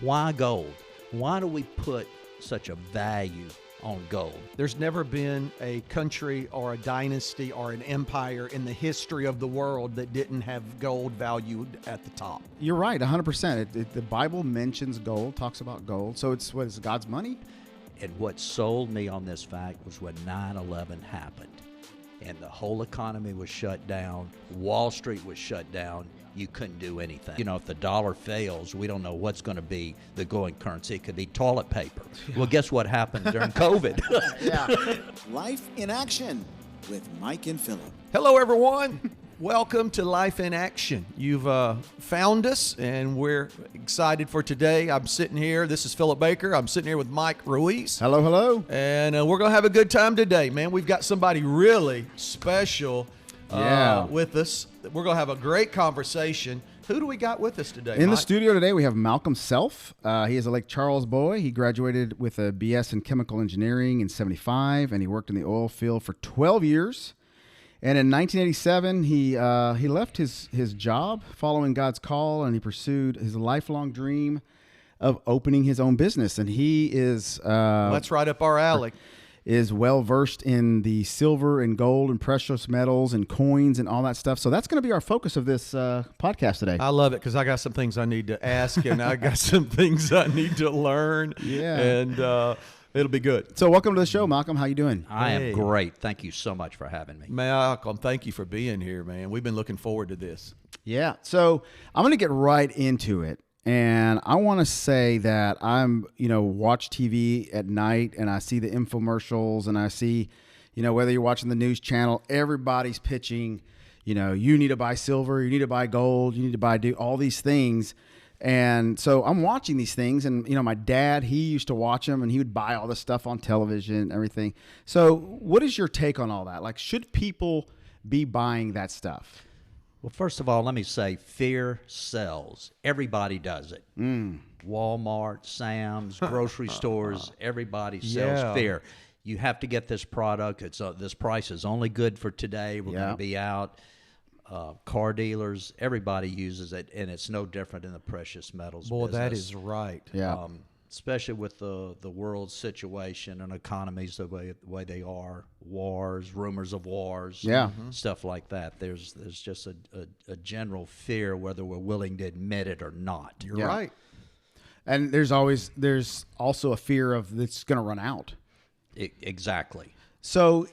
Why gold? Why do we put such a value on gold? There's never been a country or a dynasty or an empire in the history of the world that didn't have gold valued at the top. You're right, 100%. The Bible mentions gold, talks about gold. So it's what is it, God's money? And what sold me on this fact was when 9/11 happened and the whole economy was shut down, Wall Street was shut down, you couldn't do anything. You know, if the dollar fails, we don't know what's going to be the going currency. It could be toilet paper. Well, guess what happened during COVID? Life in Action with Mike and Phillip. Hello, everyone. Welcome to Life in Action. You've found us, and we're excited for today. I'm sitting here. This is Phillip Baker. I'm sitting here with Mike Ruiz. Hello, hello. And we're going to have a good time today, man. We've got somebody really special with us. We're going to have a great conversation. Who do we got with us today, In Mike? the studio today, we have Malcom Self. He is a Lake Charles boy. He graduated with a BS in chemical engineering in 75, and he worked in the oil field for 12 years. And in 1987, he left his job following God's call, and he pursued his lifelong dream of opening his own business. And he is That's right up our alley. Is well versed in the silver and gold and precious metals and coins and all that stuff. So that's going to be our focus of this podcast today. I love it because I got some things I need to ask, and I got some things I need to learn. Yeah. And it'll be good. So welcome to the show, Malcom. How you doing? I Hey. am great. Thank you so much for having me. Malcolm, thank you for being here, man. We've been looking forward to this. Yeah. So I'm going to get right into it. And I want to say that I'm, watch TV at night and I see the infomercials and I see, whether you're watching the news channel, everybody's pitching, you need to buy silver, you need to buy gold, you need to do all these things. And so I'm watching these things and, my dad, he used to watch them and he would buy all this stuff on television and everything. So what is your take on all that? Like, should people be buying that stuff? Well, first of all, let me say fear sells. Everybody does it. Walmart, Sam's, grocery stores, everybody sells fear. You have to get this product. This price is only good for today. We're going to be out. Car dealers, everybody uses it, and it's no different in the precious metals business. That is right. Yeah. Especially with the world situation and economies the way they are, wars, rumors of wars, stuff like that. There's just a general fear whether we're willing to admit it or not. You're right. And there's also a fear of it's going to run out. Exactly. So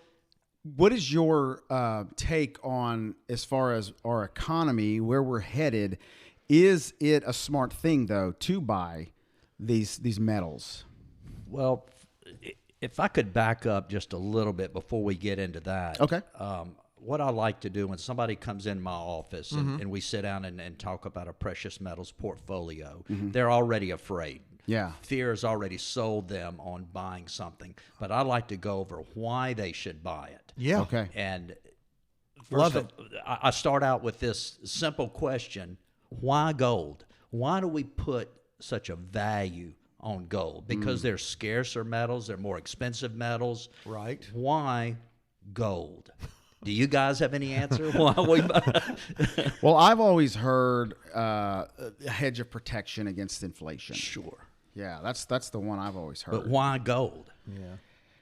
what is your take on, as far as our economy, where we're headed? Is it a smart thing, though, to buy these metals? Well, if I could back up just a little bit before we get into that. Okay. What I like to do when somebody comes in my office and we sit down and talk about a precious metals portfolio, they're already afraid. Yeah. Fear has already sold them on buying something. But I like to go over why they should buy it. Yeah. Okay. And Love first I start out with this simple question: why gold? Why do we put such a value on gold? Because they're scarcer metals, they're more expensive metals. Right. Why gold? Do you guys have any answer? Why we Well, I've always heard a hedge of protection against inflation. Sure. Yeah, that's the one I've always heard. But why gold? Yeah.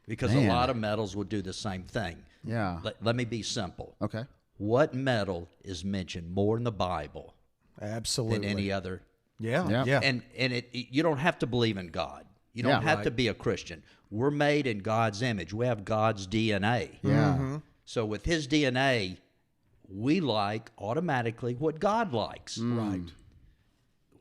Because Man. a lot of metals will do the same thing. Yeah. Let me be simple. Okay. What metal is mentioned more in the Bible Absolutely. than any other? Yeah. And you don't have to believe in God. You don't have to be a Christian. We're made in God's image. We have God's DNA. Yeah. So with his DNA, we like automatically what God likes. Right.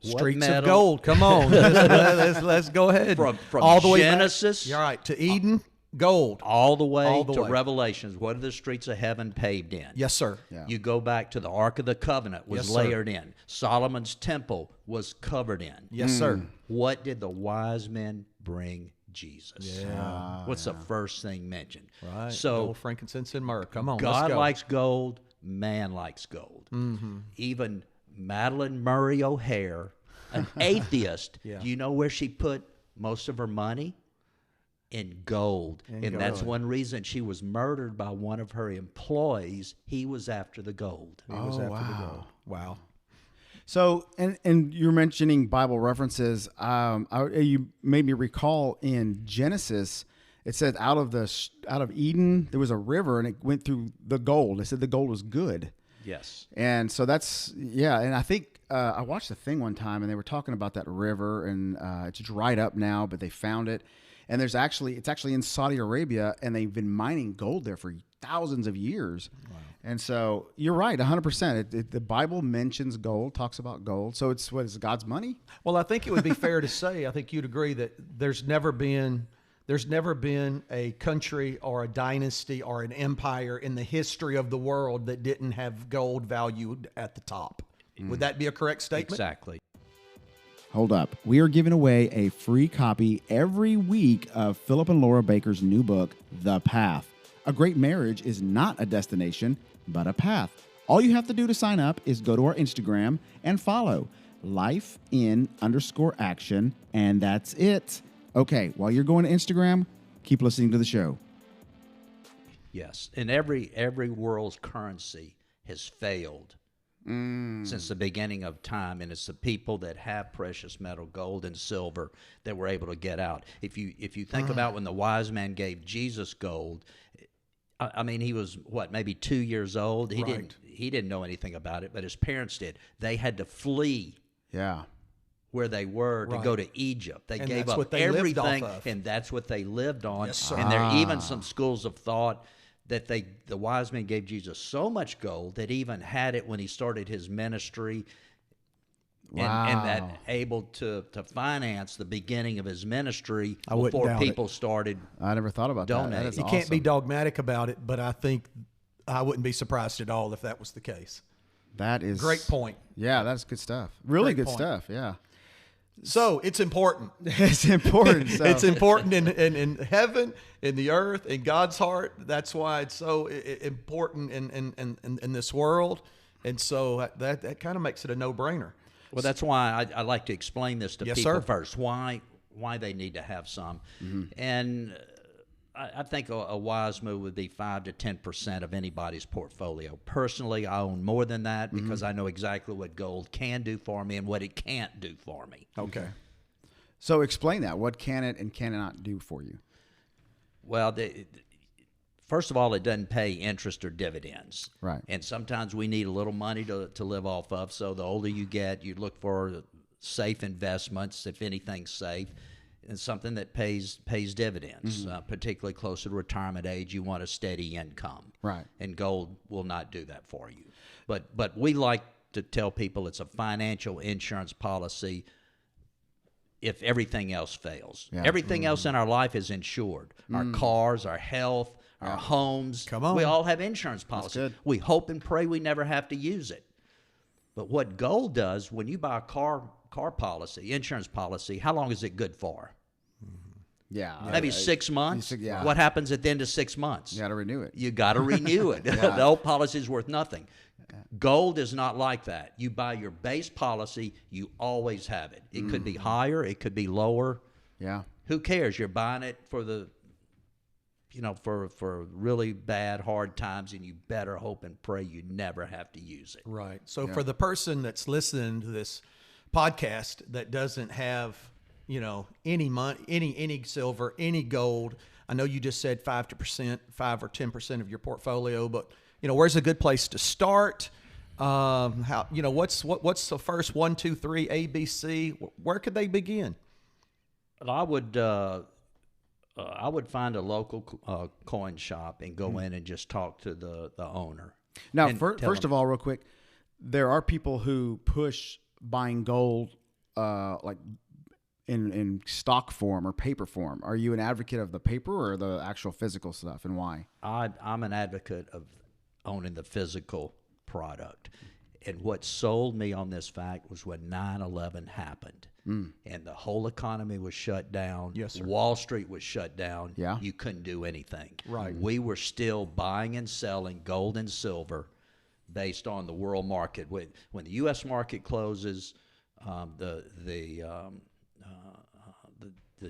What Streets metal- of gold. Come on. let's go ahead. From all the way back- Genesis You're right. To Eden, gold. all the way All the to way. Revelations, what are the streets of heaven paved in? Yes, sir. Yeah. You go back to the Ark of the Covenant was Yes, sir. layered in. Solomon's temple was covered in. Yes, sir. What did the wise men bring Jesus? Yeah. What's the first thing mentioned? Right. So Gold, frankincense, and myrrh. Come on. God let's go. likes gold, man likes gold. Even Madeline Murray O'Hare, an atheist, Yeah. do you know where she put most of her money? In gold. And that's one reason she was murdered by one of her employees. He was after the gold. He was after the gold. Wow. So, and you're mentioning Bible references. You made me recall in Genesis, it said out of Eden there was a river and it went through the gold. It said the gold was good. Yes. And so and I think I watched a thing one time and they were talking about that river and it's dried up now, but they found it. And it's actually in Saudi Arabia and they've been mining gold there for thousands of years. Wow. And so you're right, 100%. The Bible mentions gold, talks about gold. So it's God's money? Well, I think it would be fair to say, I think you'd agree that there's never been a country or a dynasty or an empire in the history of the world that didn't have gold valued at the top. Would that be a correct statement? Exactly. Hold up. We are giving away a free copy every week of Philip and Laura Baker's new book, The Path. A great marriage is not a destination, but a path. All you have to do to sign up is go to our Instagram and follow lifein_action, and that's it. Okay, while you're going to Instagram, keep listening to the show. Yes, and every world's currency has failed since the beginning of time, and it's the people that have precious metal, gold and silver, that were able to get out. If you think about when the wise man gave Jesus gold, I mean, he was maybe 2 years old. He didn't know anything about it, but his parents did. They had to flee. Yeah. Where they were to go to Egypt. They gave up everything, and that's what they lived on. Yes, sir. And there are even some schools of thought that the wise men gave Jesus so much gold that he even had it when he started his ministry. Wow. And that able to finance the beginning of his ministry I wouldn't before doubt people started. I never thought about donating. that. That is You can't be dogmatic about it, but I think I wouldn't be surprised at all if that was the case. That is Great point. Yeah, that's good stuff. Really Great good point. stuff. Yeah. So it's important. It's important. So. It's important in heaven, in the earth, in God's heart. That's why it's so important in this world. And so that kind of makes it a no-brainer. Well, that's why I like to explain this to Yes, people sir. first, why they need to have some. And I think a wise move would be 5 to 10% of anybody's portfolio. Personally, I own more than that because I know exactly what gold can do for me and what it can't do for me. Okay. So explain that. What can it and cannot do for you? Well, first of all, it doesn't pay interest or dividends. Right. And sometimes we need a little money to live off of. So the older you get, you look for safe investments, if anything's safe, and something that pays dividends, particularly closer to retirement age. You want a steady income. Right. And gold will not do that for you. But we like to tell people it's a financial insurance policy if everything else fails. Yeah. Everything else in our life is insured. Our cars, our health, our homes. Come on. We all have insurance policy. good. We hope and pray we never have to use it. But what gold does, when you buy a car policy, insurance policy, how long is it good for? Yeah. Maybe 6 months. Yeah. What happens at the end of 6 months? You got to renew it. You got to renew it. The old policy is worth nothing. Gold is not like that. You buy your base policy, you always have it. It could be higher, it could be lower. Yeah. Who cares? You're buying it for for really bad, hard times, and you better hope and pray you never have to use it. Right. So for the person that's listening to this podcast that doesn't have, any money, any silver, any gold, I know you just said 5 or 10% of your portfolio, but where's a good place to start? What's the first 1, 2, 3 ABC? Where could they begin? I would find a local coin shop and go in and just talk to the owner. Now, and first tell of all, real quick, there are people who push buying gold like in stock form or paper form. Are you an advocate of the paper or the actual physical stuff, and why? I'm an advocate of owning the physical product. And what sold me on this fact was when 9/11 happened. And the whole economy was shut down. Yes, sir. Wall Street was shut down. Yeah. You couldn't do anything. Right. We were still buying and selling gold and silver based on the world market. When the U.S. market closes, the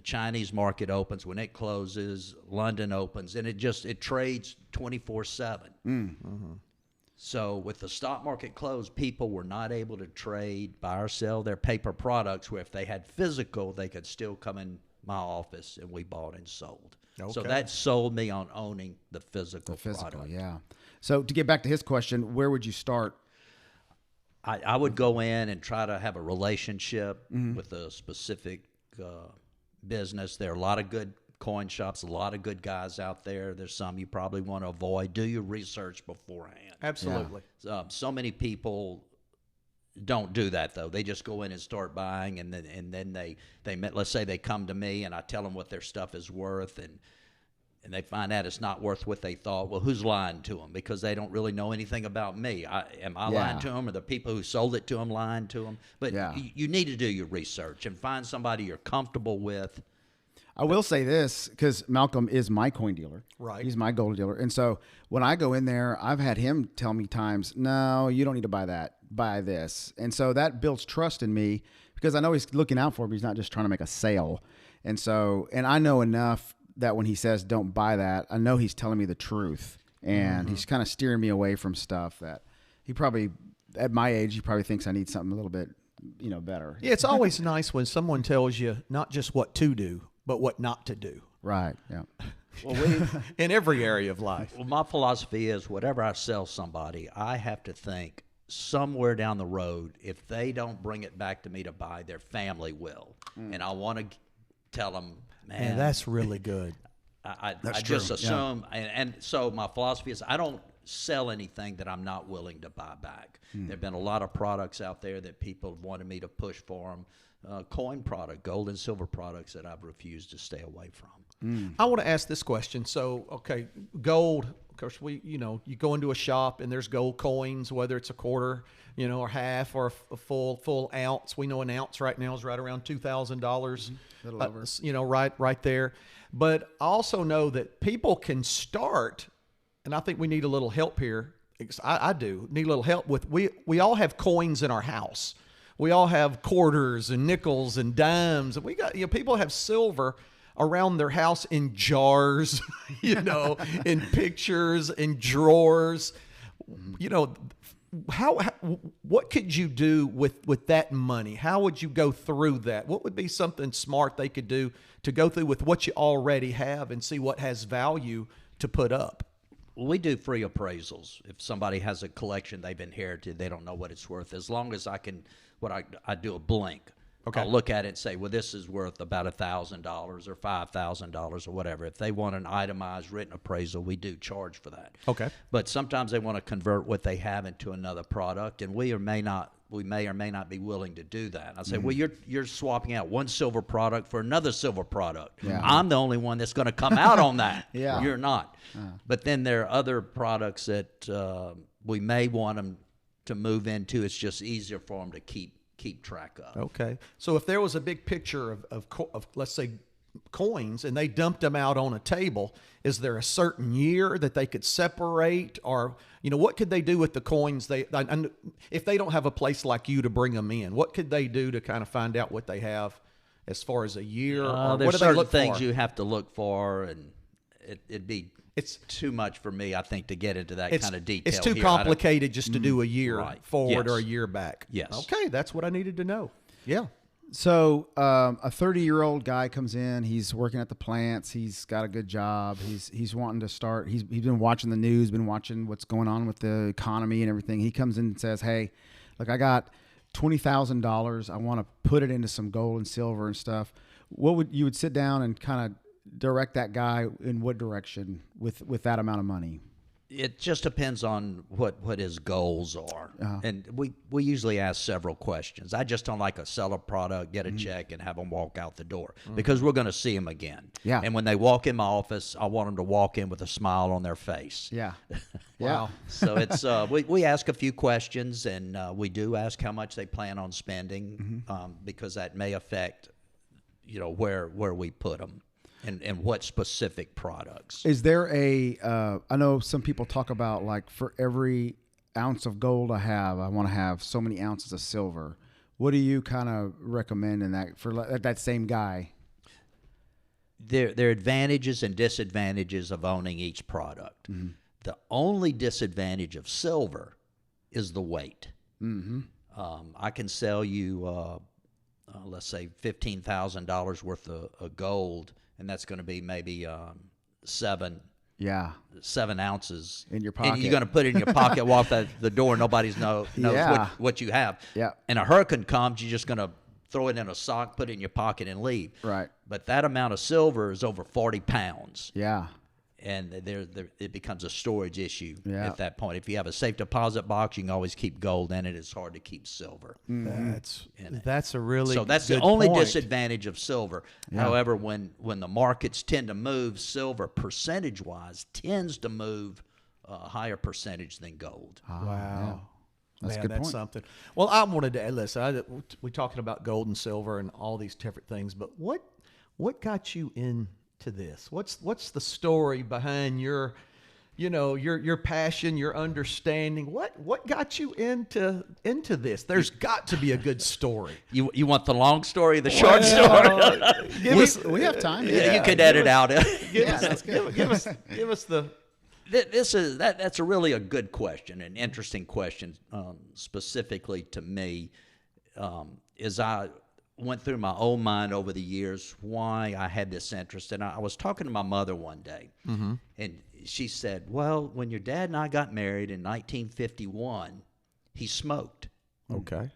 Chinese market opens. When it closes, London opens, and it trades 24/7. So with the stock market closed, people were not able to trade, buy or sell their paper products, where if they had physical, they could still come in my office and we bought and sold. So Okay. that sold me on owning the physical product. Yeah. So to get back to his question, where would you start? I would go in and try to have a relationship with a specific business. There are a lot of good coin shops, a lot of good guys out there. There's some you probably want to avoid. Do your research beforehand. Absolutely. So many people don't do that, though. They just go in and start buying, and then they let's say they come to me and I tell them what their stuff is worth, and they find out it's not worth what they thought. Well, who's lying to them? Because they don't really know anything about me. Am I lying to them, or the people who sold it to them lying to them? But you need to do your research and find somebody you're comfortable with. I will say this, because Malcom is my coin dealer. Right. He's my gold dealer. And so when I go in there, I've had him tell me times, no, you don't need to buy that. Buy this. And so that builds trust in me, because I know he's looking out for me. He's not just trying to make a sale. And so, and I know enough that when he says don't buy that, I know he's telling me the truth. And he's kind of steering me away from stuff that he probably, at my age, he probably thinks I need something a little bit, better. Yeah, it's always nice when someone tells you not just what to do, but what not to do. Right. Yeah. Well, in every area of life. Well, my philosophy is whatever I sell somebody, I have to think somewhere down the road, if they don't bring it back to me to buy, their family will. And I want to tell them, man, that's really good. I just assume, and so my philosophy is I don't sell anything that I'm not willing to buy back. There have been a lot of products out there that people wanted me to push for them. Coin product, gold and silver products that I've refused to stay away from. I want to ask this question. So, okay, gold, of course, you go into a shop and there's gold coins, whether it's a quarter, or half, or a full ounce. We know an ounce right now is right around $2,000. A little over. Right there. But I also know that people can start, and I think we need a little help here. I do need a little help with, we all have coins in our house. We all have quarters and nickels and dimes, and we got, people have silver around their house in jars, in pictures, in drawers. What could you do with that money? How would you go through that? What would be something smart they could do to go through with what you already have and see what has value to put up? We do free appraisals. If somebody has a collection they've inherited, they don't know what it's worth. As long as I can, I do a blink. Okay. I'll look at it and say, well, this is worth about $1,000 or $5,000 or whatever. If they want an itemized written appraisal, we do charge for that. Okay. But sometimes they want to convert what they have into another product, and we may or may not be willing to do that. I say, well, you're swapping out one silver product for another silver product. Yeah. I'm the only one that's going to come out on that. Yeah. You're not. But then there are other products that we may want them to move into. It's just easier for them to keep track of. Okay. So if there was a big picture of let's say coins and they dumped them out on a table, is there a certain year that they could separate, or what could they do with the coins? If they don't have a place like you to bring them in, what could they do to kind of find out what they have as far as a year? Or There's what do they certain look things for? you have to look for, and it's too much for me, I think, to get into that kind of detail. It's too here. complicated just to do a year forward or a Yes. year back. Yes. Okay, that's what I needed to know. Yeah. So a 30-year-old guy comes in. He's working at the plants. He's got a good job. He's wanting to start. He's been watching the news, been watching what's going on with the economy and everything. He comes in and says, hey, look, I got $20,000. I want to put it into some gold and silver and stuff. You would sit down and kind of direct that guy in what direction with that amount of money? It just depends on what his goals are. And we usually ask several questions. I just don't like to sell a product, get a check, and have them walk out the door, because we're going to see them again. Yeah. And when they walk in my office, I want them to walk in with a smile on their face. Yeah. Wow. So it's we ask a few questions, and we do ask how much they plan on spending, because that may affect where we put them. And what specific products? Is there I know some people talk about, like, for every ounce of gold I want to have so many ounces of silver. What do you kind of recommend in that for that same guy? There are advantages and disadvantages of owning each product. The only disadvantage of silver is the weight. Mm-hmm. I can sell you, let's say, $15,000 worth of gold, and that's going to be maybe 7 ounces in your pocket. And you're going to put it in your pocket, walk out the door, nobody knows what you have. Yeah. And a hurricane comes, you're just going to throw it in a sock, put it in your pocket, and leave. Right. But that amount of silver is over 40 pounds. Yeah. And it becomes a storage issue Yeah. at that point. If you have a safe deposit box, you can always keep gold in it. It's hard to keep silver. That's a really That's good the only point. disadvantage of silver. However, when the markets tend to move, silver percentage-wise tends to move a higher percentage than gold. Wow. That's a Man, good that's point. something. Well, I wanted to listen. We're talking about gold and silver and all these different things, but what got you into this? What's the story behind your passion, your understanding? What got you into this? There's got to be a good story. You want the long story or the short story? We have time. You could edit out. That's good. Give us the. That's really a good question, an interesting question, specifically to me. As I went through my own mind over the years why I had this interest, and I was talking to my mother one day, and she said, "Well, when your dad and I got married in 1951, he smoked." Okay.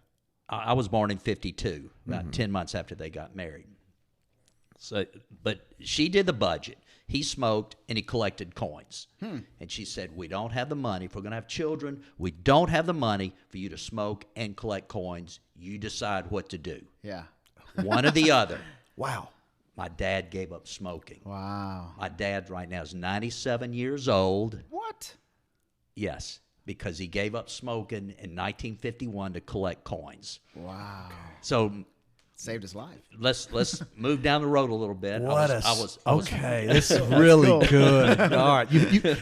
I was born in 52, about 10 months after they got married. So, but she did the budget. He smoked and he collected coins. And she said, "We don't have the money. If we're going to have children, we don't have the money for you to smoke and collect coins. You decide what to do. Yeah. One or the other." Wow. My dad gave up smoking. Wow. My dad right now is 97 years old. What? Yes, because he gave up smoking in 1951 to collect coins. Wow. So Saved his life. let's move down the road a little bit. Okay, this is really good. All right,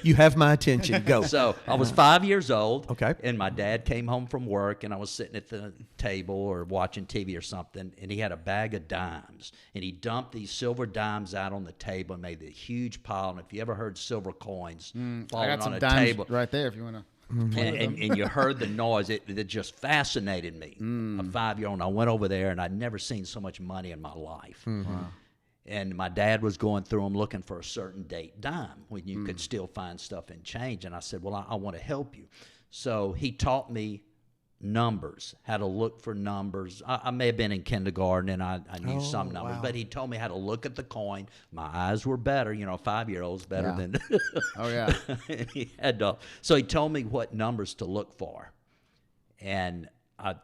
you have my attention. Go. So I was 5 years old. Okay. And my dad came home from work, and I was sitting at the table or watching TV or something, and he had a bag of dimes, and he dumped these silver dimes out on the table and made a huge pile. And if you ever heard silver coins I falling got some on a dimes table, right there if you want to. and you heard the noise, it just fascinated me. A 5-year-old, I went over there, and I'd never seen so much money in my life. Wow. And my dad was going through them looking for a certain date dime when you could still find stuff in change. And I said, "Well, I want to help you." So he taught me numbers, how to look for numbers. I may have been in kindergarten and I knew some numbers, but he told me how to look at the coin. My eyes were better, 5-year-olds better than. Oh yeah. And he had to, so he told me what numbers to look for, and I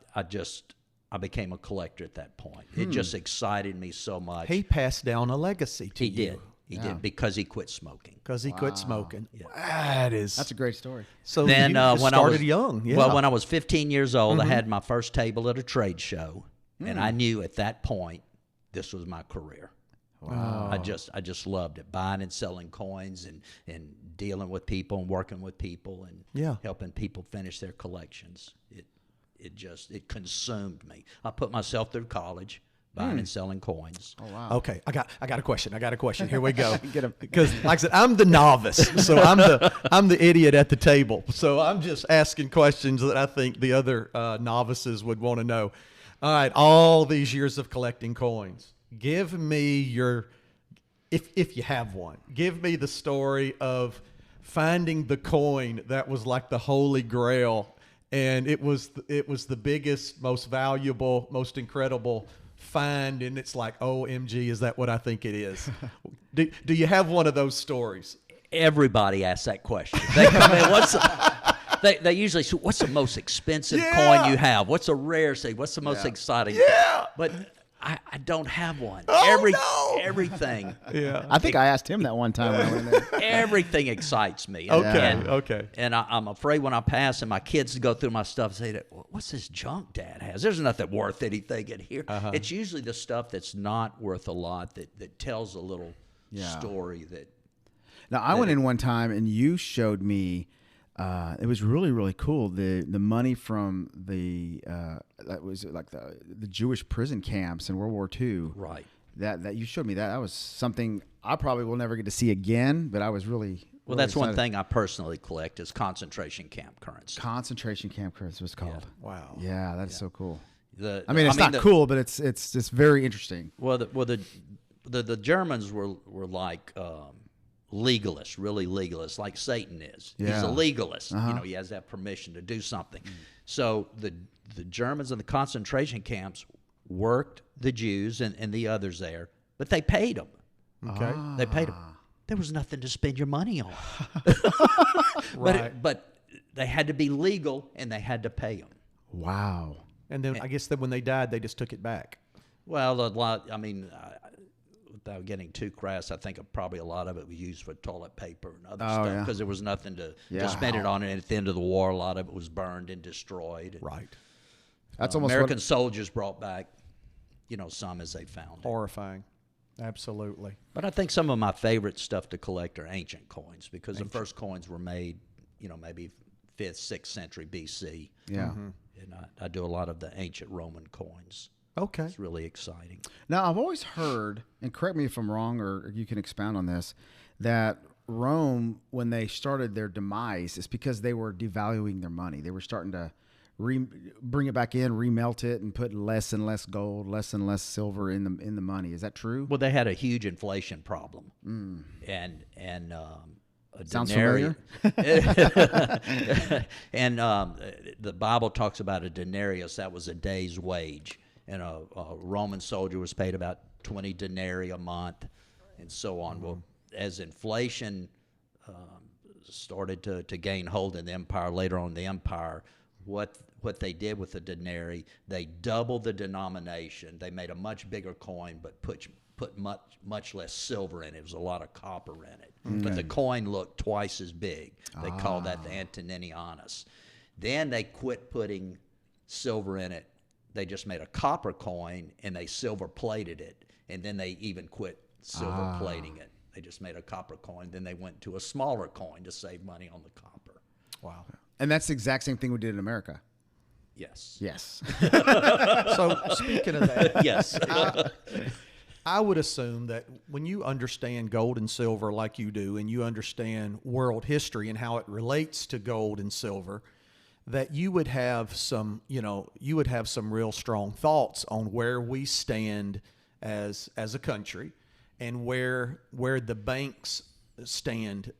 became a collector at that point. It just excited me so much. He passed down a legacy to He you. did. He did because he quit smoking. Because he quit smoking. Yeah. That's a great story. So Then you when started I was young. Yeah. Well, when I was 15 years old, I had my first table at a trade show, and I knew at that point this was my career. Wow. I just loved it, buying and selling coins and dealing with people and working with people and helping people finish their collections. It consumed me. I put myself through college buying and selling coins. Oh wow. Okay, I got a question. Here we go. Because like I said, I'm the novice, so I'm the idiot at the table. So I'm just asking questions that I think the other novices would want to know. All right, all these years of collecting coins, give me if you have one, give me the story of finding the coin that was like the holy grail, and it was the biggest, most valuable, most incredible find, and it's like, OMG, is that what I think it is? Do you have one of those stories? Everybody asks that question. They come in, they usually say, "What's the most expensive coin you have? What's the rarest thing? What's the most exciting?" Yeah. But I don't have one. Oh, Everything. Yeah. I think I asked him that one time when I went in there. Everything excites me. Okay. And I'm afraid when I pass and my kids go through my stuff, say, "What's this junk Dad has? There's nothing worth anything in here." It's usually the stuff that's not worth a lot that tells a little story that. Now I went in one time and you showed me. It was really, really cool. The money from that was like the Jewish prison camps in World War II. Right. That you showed me that was something I probably will never get to see again. But I was really Well, that's one thing I personally collect is concentration camp currency. Concentration camp currency was called. Wow. Yeah, that's so cool. It's not cool, but it's just very interesting. Well, the Germans were like legalists, really legalists, like Satan is. Yeah. He's a legalist. He has that permission to do something. So the Germans in the concentration camps worked the Jews and the others there, but they paid them. Okay. They paid them. There was nothing to spend your money on. Right. But they had to be legal, and they had to pay them. Wow. And then I guess that when they died, they just took it back. Well, a lot. I mean, without getting too crass, I think probably a lot of it was used for toilet paper and other stuff because there was nothing to spend it on. And at the end of the war, a lot of it was burned and destroyed. Right. That's almost American soldiers brought back, some as they found it. Horrifying. Absolutely. But I think some of my favorite stuff to collect are ancient coins because the first coins were made, maybe 5th, 6th century BC. Yeah. Mm-hmm. And I do a lot of the ancient Roman coins. Okay. It's really exciting. Now, I've always heard, and correct me if I'm wrong or you can expound on this, that Rome, when they started their demise, is because they were devaluing their money. They were starting to bring it back in, remelt it, and put less and less gold, less and less silver in the money. Is that true? Well, they had a huge inflation problem, and a Sounds denarius. And the Bible talks about a denarius. That was a day's wage, and a Roman soldier was paid about 20 denarii a month, and so on. Well, as inflation started to gain hold in the empire, later on in the empire, what they did with the denarii, they doubled the denomination. They made a much bigger coin, but put much less silver in it. It was a lot of copper in it. But the coin looked twice as big. They called that the Antoninianus. Then they quit putting silver in it. They just made a copper coin, and they silver plated it. And then they even quit silver plating it. They just made a copper coin. Then they went to a smaller coin to save money on the copper. Wow. And that's the exact same thing we did in America. Yes. Yes. So speaking of that, Yes. I would assume that when you understand gold and silver like you do, and you understand world history and how it relates to gold and silver, that you would have some real strong thoughts on where we stand as a country and where the banks stand,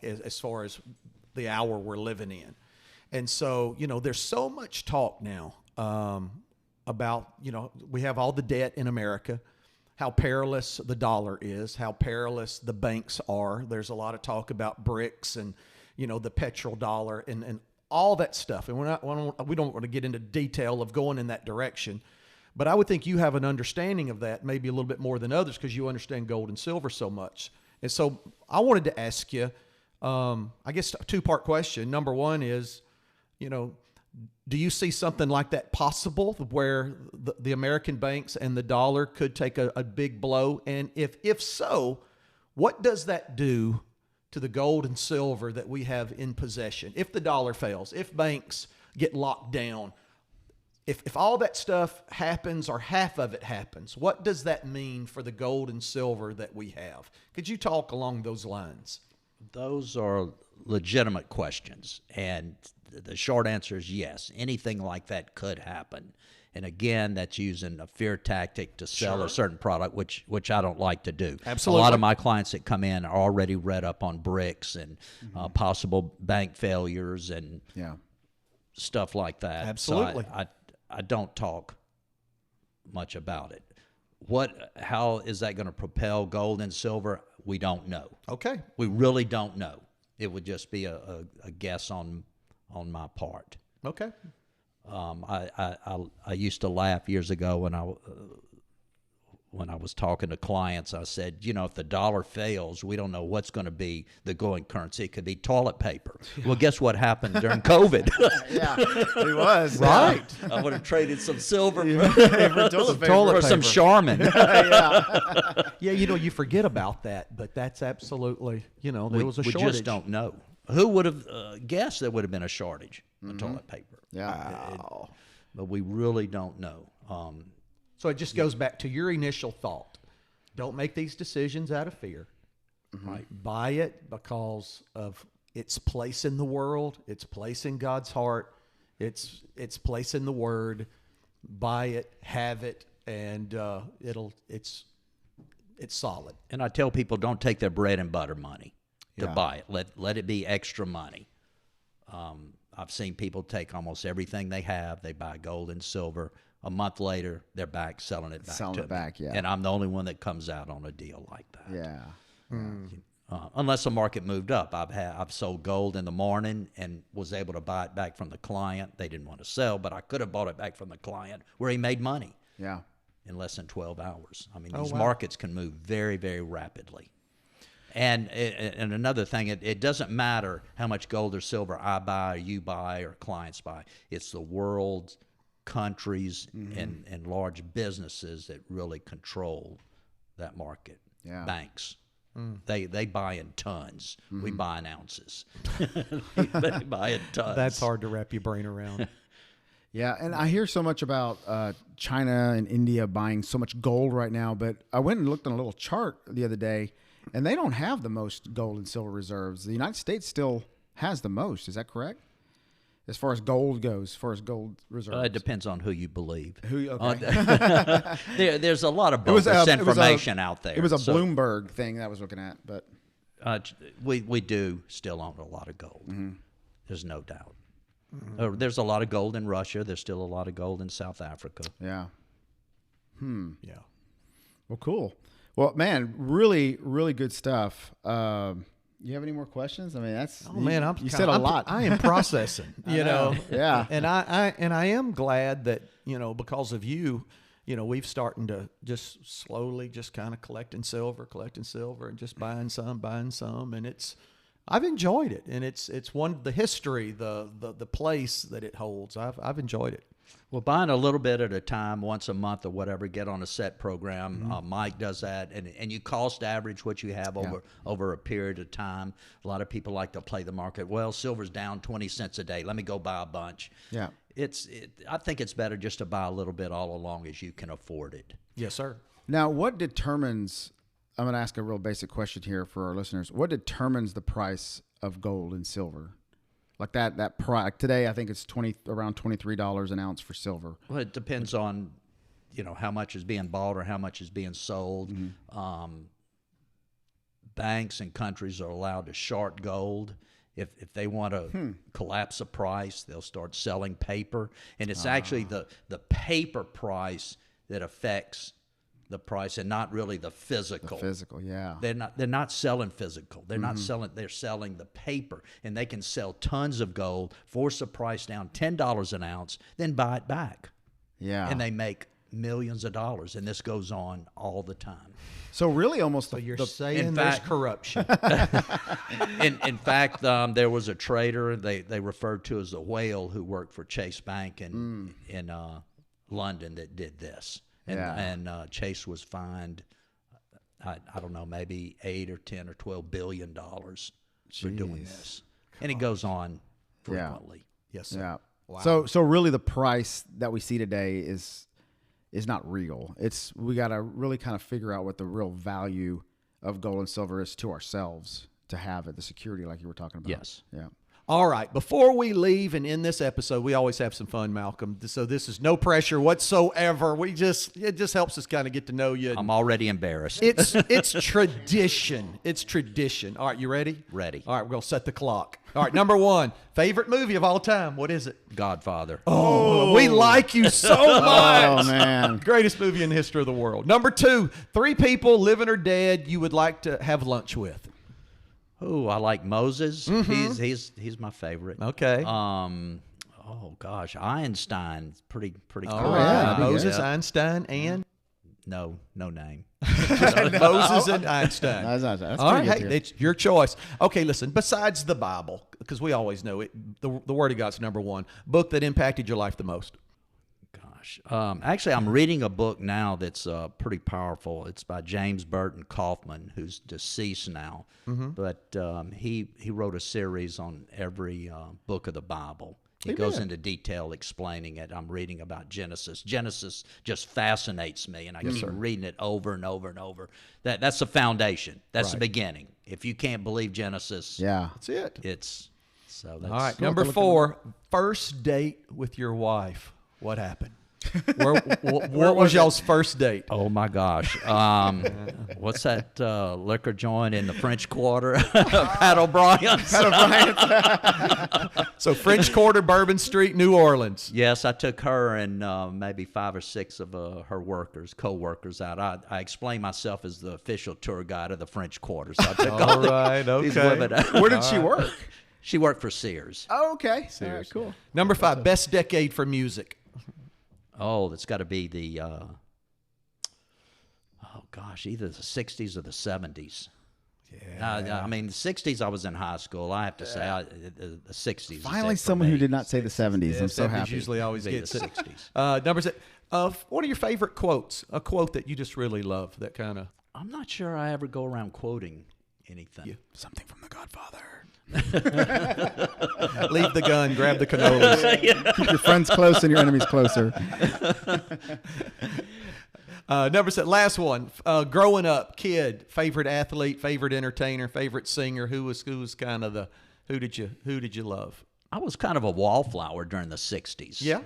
as far as the hour we're living in. And so, there's so much talk now about, we have all the debt in America, how perilous the dollar is, how perilous the banks are. There's a lot of talk about BRICS and, the petrodollar and all that stuff. And we don't want to get into detail of going in that direction. But I would think you have an understanding of that, maybe a little bit more than others because you understand gold and silver so much. And so I wanted to ask you, I guess a two-part question. Number one is, do you see something like that possible where the American banks and the dollar could take a big blow? And if so, what does that do to the gold and silver that we have in possession? If the dollar fails, if banks get locked down, if all that stuff happens or half of it happens, what does that mean for the gold and silver that we have? Could you talk along those lines? Those are legitimate questions, and the short answer is yes. Anything like that could happen. And again, that's using a fear tactic to sell a certain product, which I don't like to do. Absolutely. A lot of my clients that come in are already read up on BRICS and possible bank failures and stuff like that. Absolutely. So I don't talk much about it. How is that going to propel gold and silver? We don't know. Okay. We really don't know. It would just be a guess on my part. Okay. I used to laugh years ago when I was talking to clients. I said, if the dollar fails, we don't know what's going to be the going currency. It could be toilet paper. Well, guess what happened during COVID? Yeah, it was. Right. I would have traded some silver For toilet paper. Toilet for some paper. Charmin. Yeah, you forget about that, but that's absolutely, there was a we shortage. just don't know. Who would have guessed there would have been a shortage of toilet paper? Yeah. But we really don't know. So it just goes back to your initial thought. Don't make these decisions out of fear. right? Buy it because of its place in the world, its place in God's heart, its place in the Word. Buy it, have it, and it's solid. And I tell people, don't take their bread and butter money to buy it. Let it be extra money. I've seen people take almost everything they have. They buy gold and silver. A month later, they're back selling it back to me. Yeah. And I'm the only one that comes out on a deal like that. Yeah. Unless the market moved up. I've sold gold in the morning and was able to buy it back from the client. They didn't want to sell, but I could have bought it back from the client where he made money. Yeah. In less than 12 hours. I mean, these markets can move very, very rapidly. And another thing, it doesn't matter how much gold or silver I buy, or you buy, or clients buy. It's the world's countries and large businesses that really control that market. Yeah. Banks. They buy in tons. We buy in ounces. They buy in tons. That's hard to wrap your brain around. Yeah, and I hear so much about China and India buying so much gold right now, but I went and looked on a little chart the other day, and they don't have the most gold and silver reserves. The United States still has the most. Is that correct? As far as gold goes, as far as gold reserves. It depends on who you believe. Okay. There's a lot of bogus information out there. It was a Bloomberg thing that I was looking at, but we do still own a lot of gold. There's no doubt. There's a lot of gold in Russia. There's still a lot of gold in South Africa. Yeah. Yeah. Well, cool. Well, man, really, really good stuff. You have any more questions? I mean, you said a lot. I am processing, you know. Yeah. And I am glad that, because of you, we've starting to just slowly just kind of collecting silver and just buying some. And I've enjoyed it. And it's the history, the place that it holds. I've enjoyed it. Well, buying a little bit at a time, once a month or whatever, get on a set program. Mike does that, and you cost average what you have over a period of time. A lot of people like to play the market. Well, silver's down 20 cents a day. Let me go buy a bunch. Yeah. I think it's better just to buy a little bit all along as you can afford it. Yes, sir. Now, what determines? I'm going to ask a real basic question here for our listeners. What determines the price of gold and silver? Like that price today, I think it's around $23 an ounce for silver. Well, it depends on, how much is being bought or how much is being sold. Banks and countries are allowed to short gold. If they want to collapse a price, they'll start selling paper, and it's actually the paper price that affects the price and not really the physical. The physical, yeah. They're not selling physical. They're not selling, they're selling the paper. And they can sell tons of gold, force the price down $10 an ounce, then buy it back. Yeah. And they make millions of dollars, and this goes on all the time. So really almost You're saying there's corruption. In fact, there was a trader they referred to as the whale who worked for Chase Bank in London that did this. And Chase was fined, I don't know, maybe 8 or 10 or 12 billion dollars for doing this. And it goes on frequently. Yes, sir. Yeah. Wow. So really the price that we see today is not real. We got to really kind of figure out what the real value of gold and silver is to ourselves to have it, the security like you were talking about. Yes. Yeah. All right. Before we leave and end this episode, we always have some fun, Malcolm. So this is no pressure whatsoever. It just helps us kind of get to know you. I'm already embarrassed. It's tradition. It's tradition. All right, you ready? Ready. All right, we're going to set the clock. All right, number 1, favorite movie of all time. What is it? Godfather. Oh, we like you so much. Oh, man. Greatest movie in the history of the world. Number 2, 3 people, living or dead, you would like to have lunch with. Oh, I like Moses. He's my favorite. Okay. Oh gosh, Einstein, pretty cool. All right. Yeah. Moses, Einstein, and No name. Moses and Einstein. That's All pretty right, good hey, it's your choice. Okay, listen. Besides the Bible, because we always know it, the Word of God's number 1 book that impacted your life the most. Gosh, actually, I'm reading a book now that's pretty powerful. It's by James Burton Kaufman, who's deceased now, but he wrote a series on every book of the Bible. He goes into detail explaining it. I'm reading about Genesis. Genesis just fascinates me, and I keep reading it over and over and over. That's the foundation. That's the beginning. If you can't believe Genesis, That's it. It's so. That's, All right, number 4, first date with your wife. What happened? What was y'all's first date? Oh my gosh! What's that liquor joint in the French Quarter? Pat O'Brien's. So French Quarter, Bourbon Street, New Orleans. Yes, I took her and maybe 5 or 6 of her co-workers out. I explained myself as the official tour guide of the French Quarter. So I took all these women out. Where did she work? She worked for Sears. Oh, okay. All right, cool. Number 5, best decade for music. Oh, that's got to be the, either the 60s or the 70s. Yeah. I mean, the 60s, I was in high school. I have to say, the 60s. Finally, someone who did not say the 70s. I'm so happy. Usually always gets the it. 60s. Number 6, what are your favorite quotes? A quote that you just really love that kind of. I'm not sure I ever go around quoting anything. Yeah. Something from The Godfather. Leave the gun, grab the cannolis. Keep your friends close and your enemies closer. Number 7, last one. Growing up, kid, favorite athlete, favorite entertainer, favorite singer. Who was kind of the who did you love? I was kind of a wallflower during the 60s. Yeah.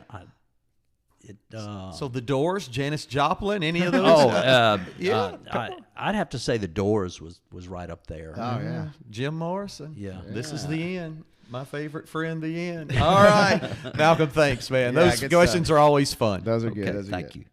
So the Doors, Janis Joplin, any of those? I'd have to say the Doors was right up there. Oh, yeah. Jim Morrison. Yeah. This is the end. My favorite friend, the end. All right. Malcolm, thanks, man. Yeah, Those good questions stuff. are always fun. Those are good. Okay, Those are thank good. you.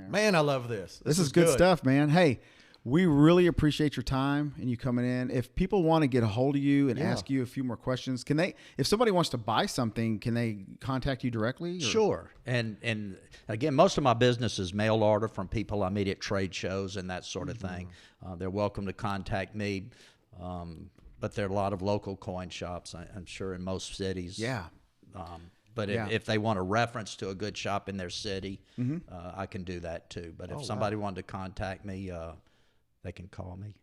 Man, I love this. This is good stuff, man. Hey, we really appreciate your time and you coming in. If people want to get a hold of you and ask you a few more questions, can they? If somebody wants to buy something, can they contact you directly? Or? Sure. And again, most of my business is mail order from people I meet at trade shows and that sort of thing. They're welcome to contact me. But there are a lot of local coin shops, I'm sure, in most cities. Yeah. But if they want a reference to a good shop in their city, I can do that too. But if somebody wanted to contact me, they can call me.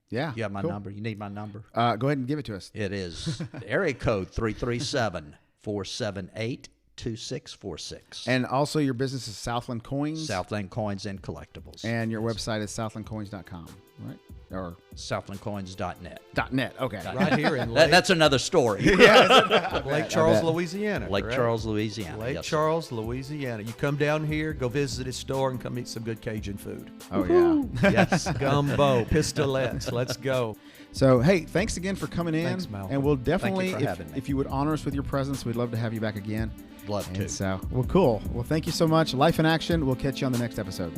Yeah. You have my number? You need my number? Go ahead and give it to us. It is area code 337-478-2646. And also your business is Southland Coins. Southland Coins and Collectibles. And your website is southlandcoins.com, right? Or southlandcoins.net. .net. Okay. Right here in Lake, That's another story. Lake Charles, Louisiana. Lake correct? Charles, Louisiana. Lake Yes, sir. Charles, Louisiana. You come down here, go visit his store, and come eat some good Cajun food. Oh, yeah. Yes. Gumbo, pistolets. Let's go. So, hey, thanks again for coming in. Thanks, Malcolm. And we'll definitely, for having me. if you would honor us with your presence, we'd love to have you back again. Love to. And so, well, cool. Well, thank you so much. Life in Action. We'll catch you on the next episode.